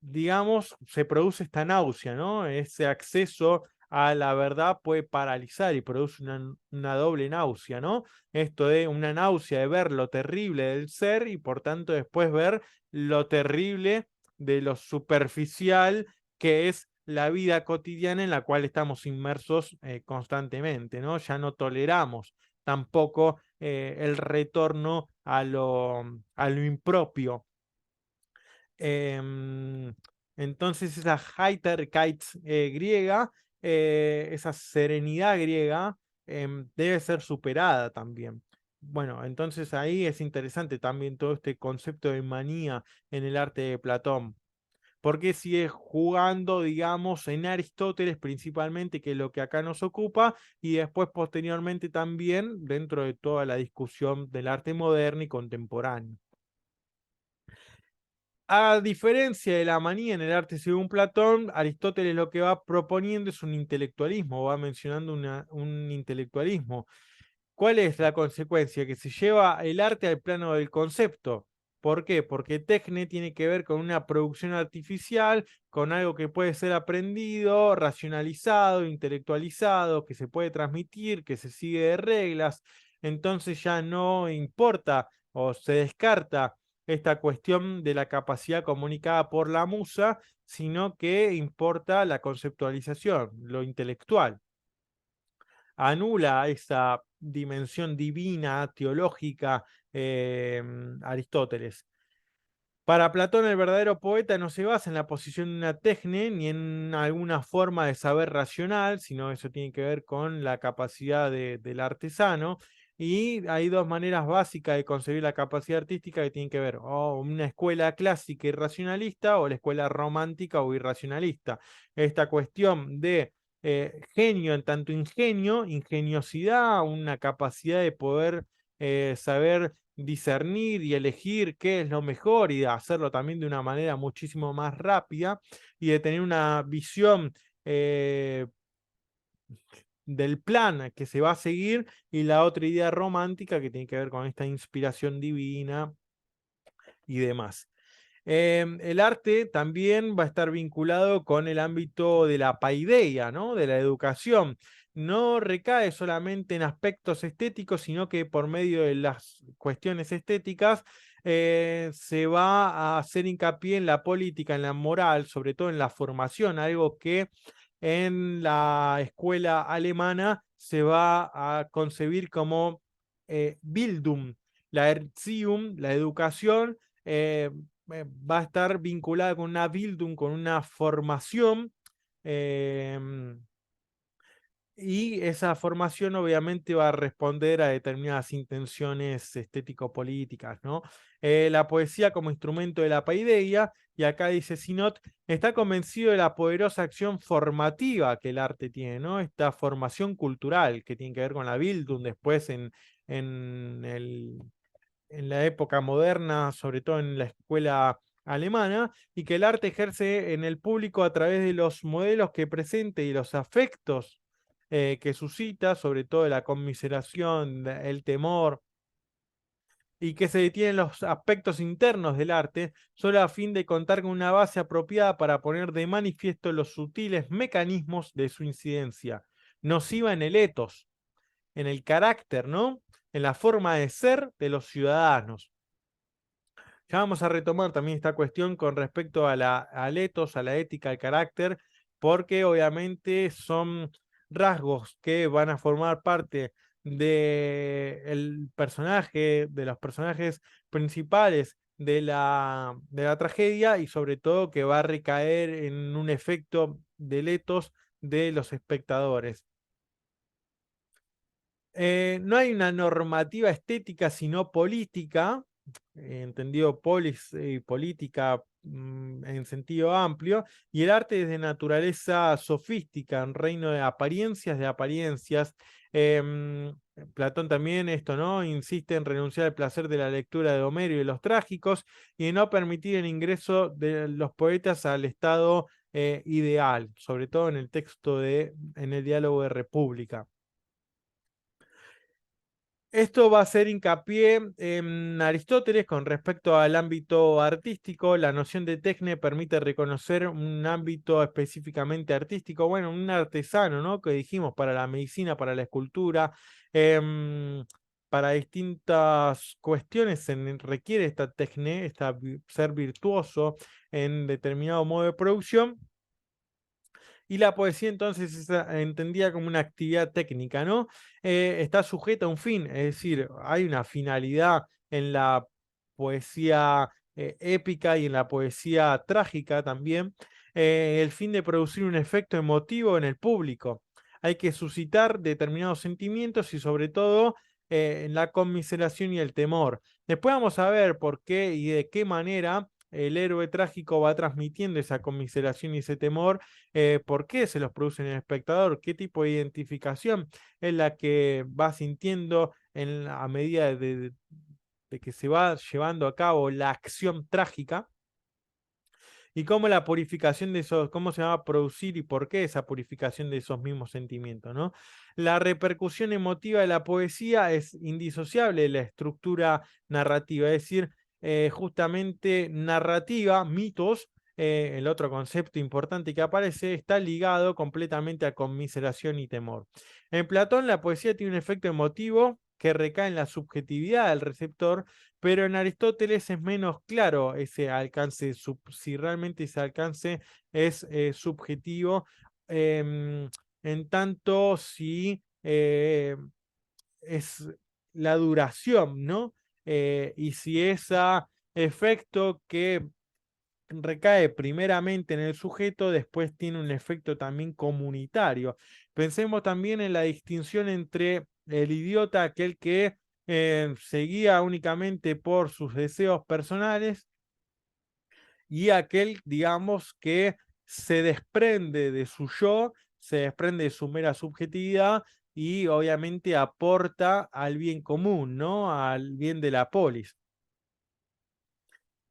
digamos, se produce esta náusea, ¿no? Ese acceso a la verdad puede paralizar y produce una doble náusea, ¿no? Esto de una náusea de ver lo terrible del ser y por tanto después ver lo terrible de lo superficial que es la vida cotidiana en la cual estamos inmersos constantemente, ¿no? Ya no toleramos tampoco el retorno a lo impropio. Em, entonces esa Heiterkeit griega, esa serenidad griega, debe ser superada también. Bueno, entonces ahí es interesante también todo este concepto de manía en el arte de Platón. Porque sigue jugando, digamos, en Aristóteles principalmente, que es lo que acá nos ocupa, y después posteriormente también dentro de toda la discusión del arte moderno y contemporáneo. A diferencia de la manía en el arte según Platón, Aristóteles lo que va proponiendo es un intelectualismo, va mencionando un intelectualismo. ¿Cuál es la consecuencia? Que se lleva el arte al plano del concepto. ¿Por qué? Porque Tecne tiene que ver con una producción artificial, con algo que puede ser aprendido, racionalizado, intelectualizado, que se puede transmitir, que se sigue de reglas. Entonces ya no importa o se descarta esta cuestión de la capacidad comunicada por la musa, sino que importa la conceptualización, lo intelectual. Anula esa dimensión divina, teológica, Aristóteles. Para Platón, el verdadero poeta no se basa en la posición de una tecne ni en alguna forma de saber racional, sino eso tiene que ver con la capacidad del artesano. Y hay dos maneras básicas de concebir la capacidad artística que tienen que ver o una escuela clásica y racionalista o la escuela romántica o irracionalista. Esta cuestión de genio en tanto ingenio, ingeniosidad, una capacidad de poder saber discernir y elegir qué es lo mejor y de hacerlo también de una manera muchísimo más rápida y de tener una visión del plan que se va a seguir y la otra idea romántica que tiene que ver con esta inspiración divina y demás. El arte también va a estar vinculado con el ámbito de la paideia, ¿no? De la educación. No recae solamente en aspectos estéticos, sino que por medio de las cuestiones estéticas se va a hacer hincapié en la política, en la moral, sobre todo en la formación, algo que en la escuela alemana se va a concebir como Bildung, la Erziehung, la educación. Va a estar vinculada con una Bildung, con una formación, eh, y esa formación obviamente va a responder a determinadas intenciones estético-políticas, ¿no? La poesía como instrumento de la paideia, y acá dice Sinot, está convencido de la poderosa acción formativa que el arte tiene, ¿no? Esta formación cultural que tiene que ver con la Bildung después en el en la época moderna, sobre todo en la escuela alemana, y que el arte ejerce en el público a través de los modelos que presenta y los afectos que suscita, sobre todo la conmiseración, el temor, y que se detienen los aspectos internos del arte, solo a fin de contar con una base apropiada para poner de manifiesto los sutiles mecanismos de su incidencia, nociva en el etos, en el carácter, ¿no? En la forma de ser de los ciudadanos. Ya vamos a retomar también esta cuestión con respecto al etos, a la ética, al carácter, porque obviamente son rasgos que van a formar parte del personaje, de los personajes principales de la tragedia y sobre todo que va a recaer en un efecto del etos de los espectadores. No hay una normativa estética, sino política, entendido polis y política en sentido amplio, y el arte es de naturaleza sofística, un reino de apariencias. Em, Platón también esto, ¿no? Insiste en renunciar al placer de la lectura de Homero y de los trágicos y en no permitir el ingreso de los poetas al estado ideal, sobre todo en el texto en el diálogo de República. Esto va a hacer hincapié en Aristóteles con respecto al ámbito artístico. La noción de tecne permite reconocer un ámbito específicamente artístico, bueno, un artesano, ¿no? Que dijimos para la medicina, para la escultura, em, para distintas cuestiones requiere esta tecne, ser virtuoso en determinado modo de producción. y la poesía entonces es entendida como una actividad técnica, ¿no? Está sujeta a un fin, es decir, hay una finalidad en la poesía épica y en la poesía trágica también, el fin de producir un efecto emotivo en el público. Hay que suscitar determinados sentimientos y sobre todo en la conmiseración y el temor. Después vamos a ver por qué y de qué manera el héroe trágico va transmitiendo esa conmiseración y ese temor, por qué se los produce en el espectador, qué tipo de identificación es la que va sintiendo a medida de que se va llevando a cabo la acción trágica y cómo la purificación de esos, cómo se va a producir y por qué esa purificación de esos mismos sentimientos, ¿no? La repercusión emotiva de la poesía es indisociable de la estructura narrativa, es decir, justamente narrativa, mitos, el otro concepto importante que aparece, está ligado completamente a conmiseración y temor. En Platón, la poesía tiene un efecto emotivo que recae en la subjetividad del receptor, pero en Aristóteles es menos claro ese alcance, si realmente ese alcance es subjetivo, em, en tanto si es la duración, ¿no? Y si ese efecto que recae primeramente en el sujeto, después tiene un efecto también comunitario. Pensemos también en la distinción entre el idiota, aquel que se guía únicamente por sus deseos personales, y aquel, digamos, que se desprende de su yo, se desprende de su mera subjetividad y obviamente aporta al bien común, ¿no? Al bien de la polis.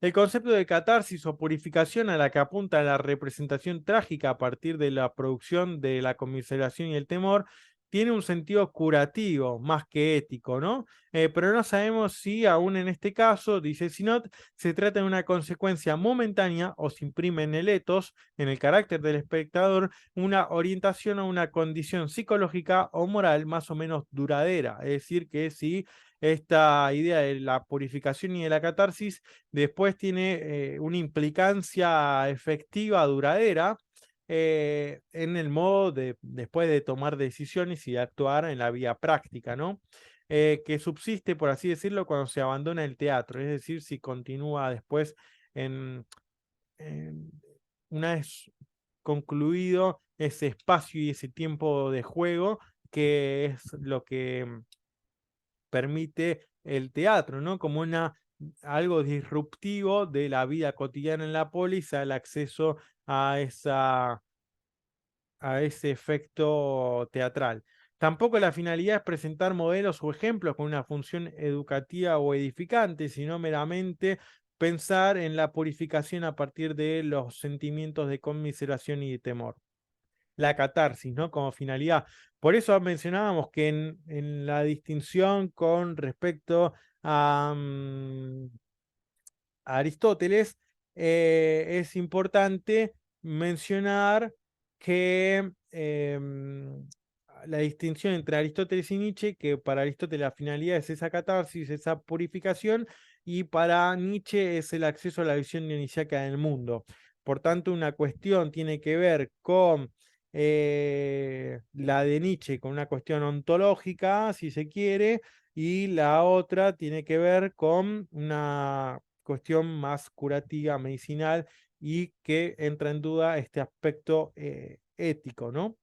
El concepto de catarsis o purificación a la que apunta la representación trágica a partir de la producción de la conmiseración y el temor tiene un sentido curativo más que ético, ¿no? Pero no sabemos si aún en este caso, dice Sinot, se trata de una consecuencia momentánea o se imprime en el etos, en el carácter del espectador, una orientación a una condición psicológica o moral más o menos duradera. Es decir, que si esta idea de la purificación y de la catarsis después tiene una implicancia efectiva, duradera, en el modo de, después de tomar decisiones y de actuar en la vía práctica, ¿no? Que subsiste, por así decirlo, cuando se abandona el teatro, es decir, si continúa después en, en una vez concluido ese espacio y ese tiempo de juego, que es lo que permite el teatro, ¿no? Como algo disruptivo de la vida cotidiana en la polis, al acceso a, a ese efecto teatral. Tampoco la finalidad es presentar modelos o ejemplos con una función educativa o edificante, sino meramente pensar en la purificación a partir de los sentimientos de conmiseración y de temor. La catarsis, ¿no? Como finalidad. Por eso mencionábamos que en la distinción con respecto a Aristóteles, es importante mencionar que la distinción entre Aristóteles y Nietzsche, que para Aristóteles la finalidad es esa catarsis, esa purificación, y para Nietzsche es el acceso a la visión dionisiaca del mundo. Por tanto, una cuestión tiene que ver con la de Nietzsche, con una cuestión ontológica, si se quiere, y la otra tiene que ver con una cuestión más curativa, medicinal, y que entra en duda este aspecto ético, ¿no?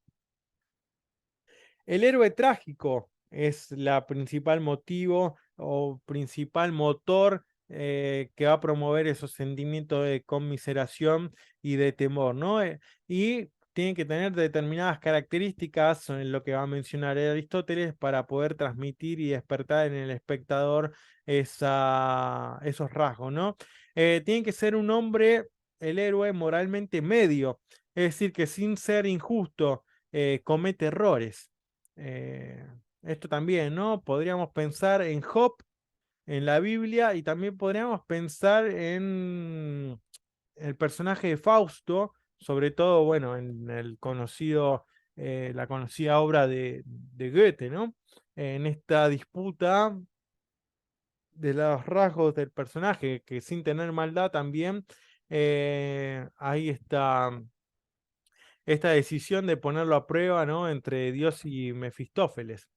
El héroe trágico es la principal motivo o principal motor que va a promover esos sentimientos de conmiseración y de temor, ¿no? Y tienen que tener determinadas características, en lo que va a mencionar Aristóteles, para poder transmitir y despertar en el espectador esos rasgos, ¿no? Tiene que ser un hombre, el héroe, moralmente medio, es decir, que sin ser injusto comete errores. Eh, Esto también, ¿no? Podríamos pensar en Job, en la Biblia, y también podríamos pensar en el personaje de Fausto, sobre todo, bueno, en la conocida obra de Goethe, ¿no? En esta disputa de los rasgos del personaje, que sin tener maldad también, ahí está esta decisión de ponerlo a prueba, ¿no? Entre Dios y Mefistófeles.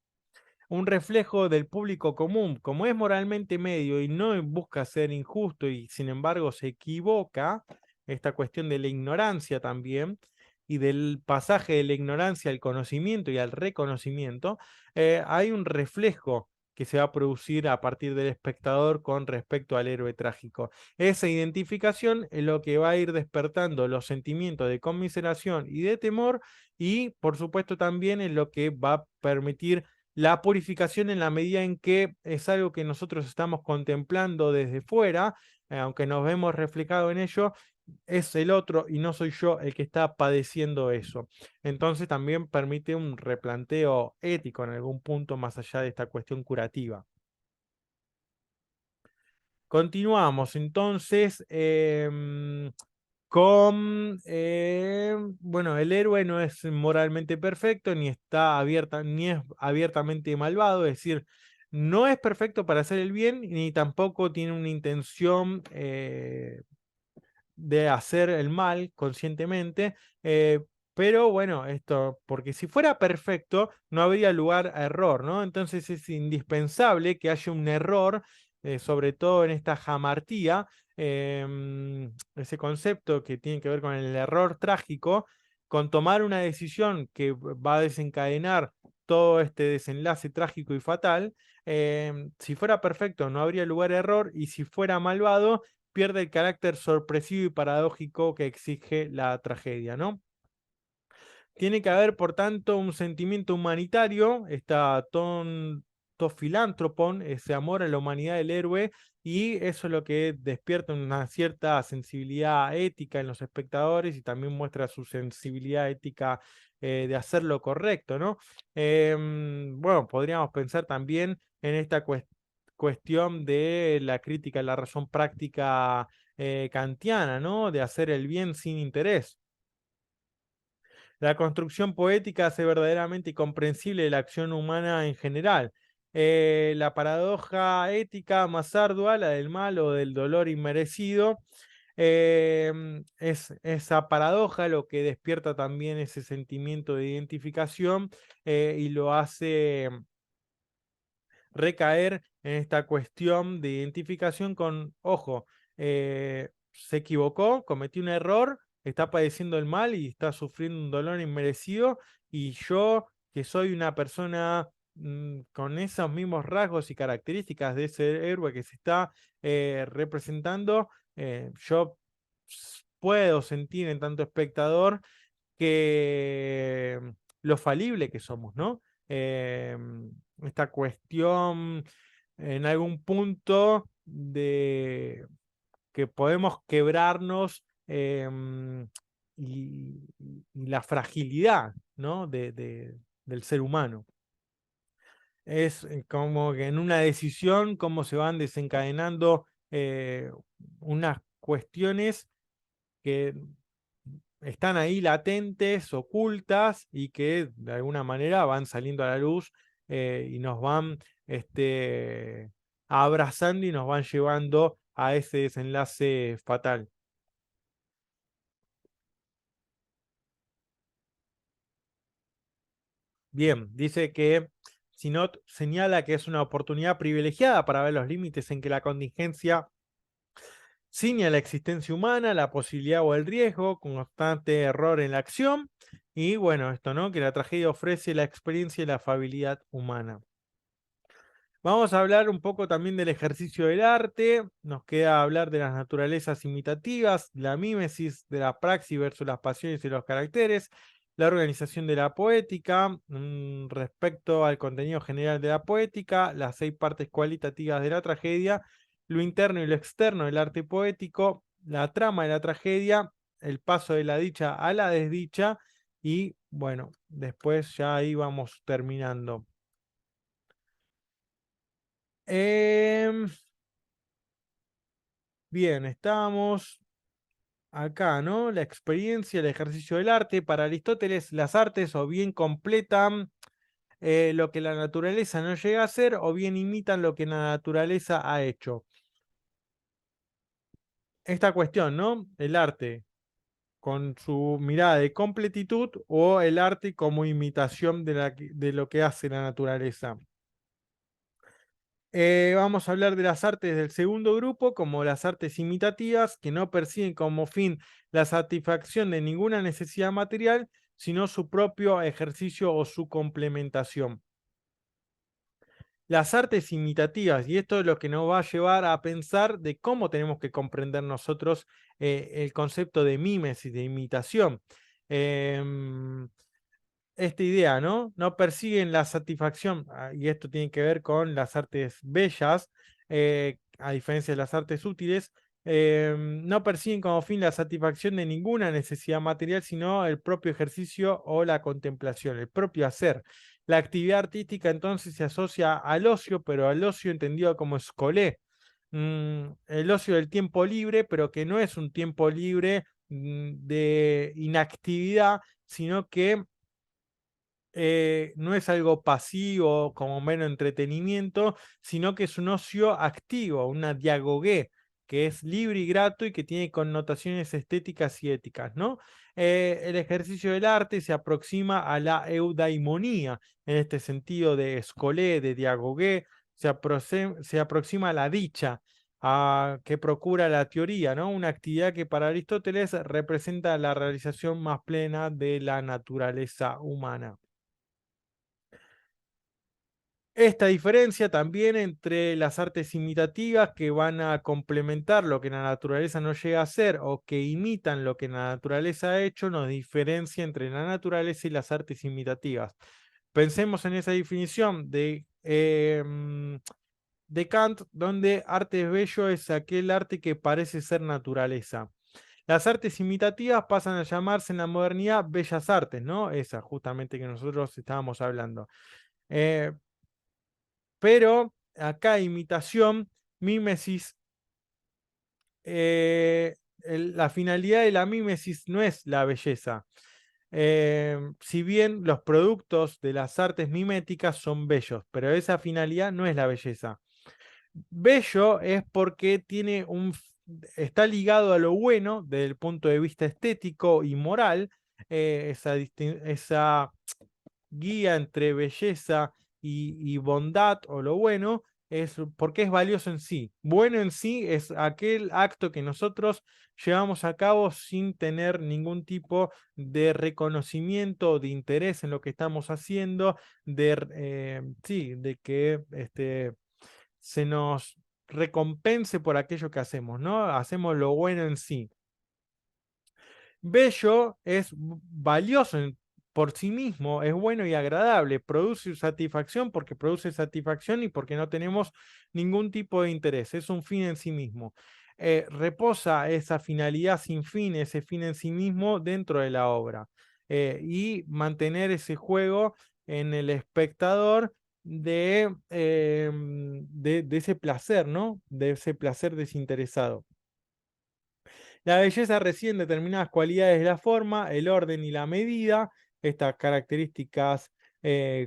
Un reflejo del público común, como es moralmente medio y no busca ser injusto y sin embargo se equivoca, esta cuestión de la ignorancia también, y del pasaje de la ignorancia al conocimiento y al reconocimiento, hay un reflejo que se va a producir a partir del espectador con respecto al héroe trágico. Esa identificación es lo que va a ir despertando los sentimientos de conmiseración y de temor, y por supuesto también es lo que va a permitir la purificación en la medida en que es algo que nosotros estamos contemplando desde fuera, aunque nos vemos reflejado en ello, es el otro y no soy yo el que está padeciendo eso. Entonces también permite un replanteo ético en algún punto más allá de esta cuestión curativa. Continuamos entonces con, bueno, el héroe no es moralmente perfecto, ni está abierta, ni es abiertamente malvado, es decir, no es perfecto para hacer el bien, ni tampoco tiene una intención de hacer el mal conscientemente, pero bueno, esto, porque si fuera perfecto, no habría lugar a error, ¿no? Entonces es indispensable que haya un error, sobre todo en esta jamartía, ese concepto que tiene que ver con el error trágico, con tomar una decisión que va a desencadenar todo este desenlace trágico y fatal. Si fuera perfecto, no habría lugar a error, y si fuera malvado, pierde el carácter sorpresivo y paradójico que exige la tragedia, ¿no? Tiene que haber, por tanto, un sentimiento humanitario, esta to filántropon, ese amor a la humanidad del héroe, y eso es lo que despierta una cierta sensibilidad ética en los espectadores y también muestra su sensibilidad ética de hacer lo correcto, ¿no? Bueno, podríamos pensar también en esta cuestión de la crítica a la razón práctica kantiana, ¿no? De hacer el bien sin interés. La construcción poética hace verdaderamente comprensible la acción humana en general. La paradoja ética más ardua, la del mal o del dolor inmerecido, es esa paradoja lo que despierta también ese sentimiento de identificación y lo hace recaer en esta cuestión de identificación con, ojo, se equivocó, cometió un error, está padeciendo el mal y está sufriendo un dolor inmerecido, y yo, que soy una persona con esos mismos rasgos y características de ese héroe que se está representando, yo puedo sentir en tanto espectador que lo falible que somos, ¿no? Esta cuestión en algún punto de que podemos quebrarnos y la fragilidad, ¿no? Del ser humano. Es como que en una decisión, cómo se van desencadenando unas cuestiones que están ahí latentes, ocultas, y que de alguna manera van saliendo a la luz y nos van abrazando y nos van llevando a ese desenlace fatal. Bien, dice que Sinot señala que es una oportunidad privilegiada para ver los límites en que la contingencia ciña la existencia humana, la posibilidad o el riesgo, con constante error en la acción, y bueno, esto, ¿no? Que la tragedia ofrece la experiencia y la afabilidad humana. Vamos a hablar un poco también del ejercicio del arte. Nos queda hablar de las naturalezas imitativas, la mímesis de la praxis versus las pasiones y los caracteres, la organización de la poética, respecto al contenido general de la poética, las 6 partes cualitativas de la tragedia, lo interno y lo externo del arte poético, la trama de la tragedia, el paso de la dicha a la desdicha, y bueno, después ya ahí vamos terminando. Em, Bien, estamos acá, ¿no? La experiencia, el ejercicio del arte. Para Aristóteles, las artes o bien completan lo que la naturaleza no llega a hacer, o bien imitan lo que la naturaleza ha hecho. Esta cuestión, ¿no? El arte. con su mirada de completitud, o el arte como imitación de lo que hace la naturaleza. Vamos a hablar de las artes del segundo grupo, como las artes imitativas, que no persiguen como fin la satisfacción de ninguna necesidad material, sino su propio ejercicio o su complementación. Las artes imitativas, y esto es lo que nos va a llevar a pensar de cómo tenemos que comprender nosotros el concepto de mímesis, de imitación. Em, Esta idea, ¿no? No persiguen la satisfacción, y esto tiene que ver con las artes bellas, a diferencia de las artes útiles, no persiguen como fin la satisfacción de ninguna necesidad material, sino el propio ejercicio o la contemplación, el propio hacer. La actividad artística entonces se asocia al ocio, pero al ocio entendido como escolé. El ocio del tiempo libre, pero que no es un tiempo libre de inactividad, sino que no es algo pasivo como mero entretenimiento, sino que es un ocio activo, una diagogué, que es libre y grato y que tiene connotaciones estéticas y éticas, ¿no? El ejercicio del arte se aproxima a la eudaimonía, en este sentido de escolé, de diagogué, se aproxima a la dicha, que procura la teoría, ¿no? Una actividad que para Aristóteles representa la realización más plena de la naturaleza humana. Esta diferencia también entre las artes imitativas que van a complementar lo que la naturaleza no llega a hacer o que imitan lo que la naturaleza ha hecho, nos diferencia entre la naturaleza y las artes imitativas. Pensemos en esa definición de Kant, donde arte bello es aquel arte que parece ser naturaleza. Las artes imitativas pasan a llamarse en la modernidad bellas artes, ¿no? Esa justamente que nosotros estábamos hablando. Eh, pero acá imitación, mímesis, la finalidad de la mímesis no es la belleza. Si bien los productos de las artes miméticas son bellos, pero esa finalidad no es la belleza. Bello es porque está ligado a lo bueno desde el punto de vista estético y moral, esa guía entre belleza y bondad o lo bueno, es porque es valioso en sí. Bueno en sí es aquel acto que nosotros llevamos a cabo sin tener ningún tipo de reconocimiento o de interés en lo que estamos haciendo, sí, de que se nos recompense por aquello que hacemos, ¿no? Hacemos lo bueno en sí. Bello es valioso por sí mismo, es bueno y agradable, produce satisfacción porque produce satisfacción y porque no tenemos ningún tipo de interés, es un fin en sí mismo. Reposa esa finalidad sin fin, ese fin en sí mismo dentro de la obra, y mantener ese juego en el espectador de ese placer, ¿no? De ese placer desinteresado. La belleza reside en determinadas cualidades de la forma, el orden y la medida, estas características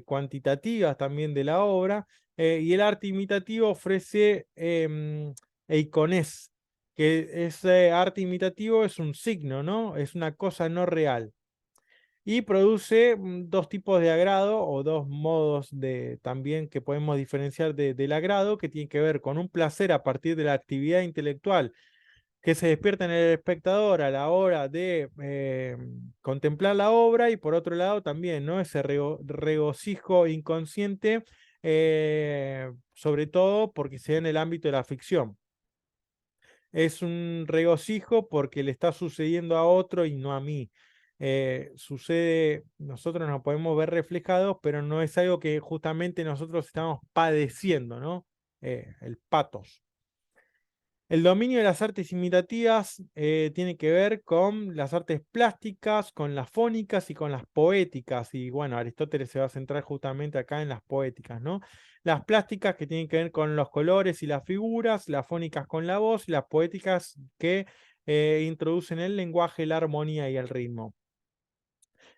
cuantitativas también de la obra, y el arte imitativo ofrece eikonés, que ese arte imitativo es un signo, ¿no? Es una cosa no real. Y produce dos tipos de agrado o dos modos también que podemos diferenciar del agrado, que tiene que ver con un placer a partir de la actividad intelectual que se despierta en el espectador a la hora de contemplar la obra, y por otro lado también, ¿no? Ese regocijo inconsciente, sobre todo porque se da en el ámbito de la ficción. Es un regocijo porque le está sucediendo a otro y no a mí. Sucede, nosotros nos podemos ver reflejados, pero no es algo que justamente nosotros estamos padeciendo, ¿no? El patos. El dominio de las artes imitativas tiene que ver con las artes plásticas, con las fónicas y con las poéticas. Y bueno, Aristóteles se va a centrar justamente acá en las poéticas, ¿no? Las plásticas que tienen que ver con los colores y las figuras, las fónicas con la voz, y las poéticas que introducen el lenguaje, la armonía y el ritmo.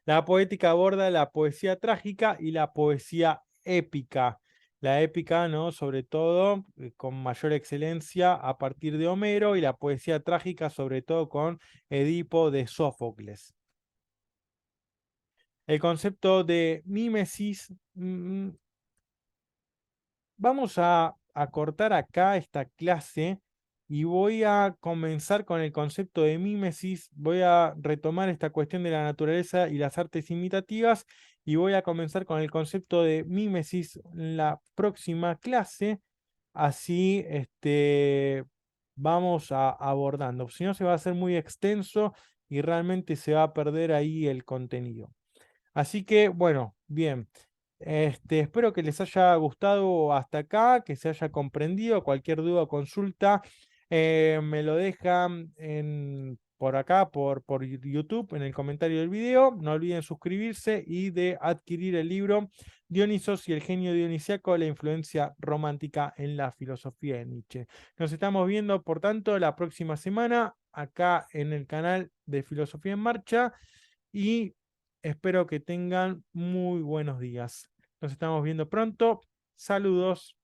La poética aborda la poesía trágica y la poesía épica. la épica, ¿no? Sobre todo con mayor excelencia a partir de Homero y la poesía trágica, sobre todo con Edipo de Sófocles. El concepto de mímesis, vamos a cortar acá esta clase y voy a comenzar con el concepto de mímesis. Voy a retomar esta cuestión de la naturaleza y las artes imitativas y voy a comenzar con el concepto de mímesis en la próxima clase. Así vamos abordando. Si no, se va a hacer muy extenso y realmente se va a perder ahí el contenido. Así que, bueno, bien. Espero que les haya gustado hasta acá, que se haya comprendido. Cualquier duda o consulta, me lo dejan por acá, por YouTube, en el comentario del video. No olviden suscribirse y de adquirir el libro Dionisos y el genio dionisiaco, la influencia romántica en la filosofía de Nietzsche. Nos estamos viendo, por tanto, la próxima semana acá en el canal de Filosofía en Marcha y espero que tengan muy buenos días. Nos estamos viendo pronto. Saludos.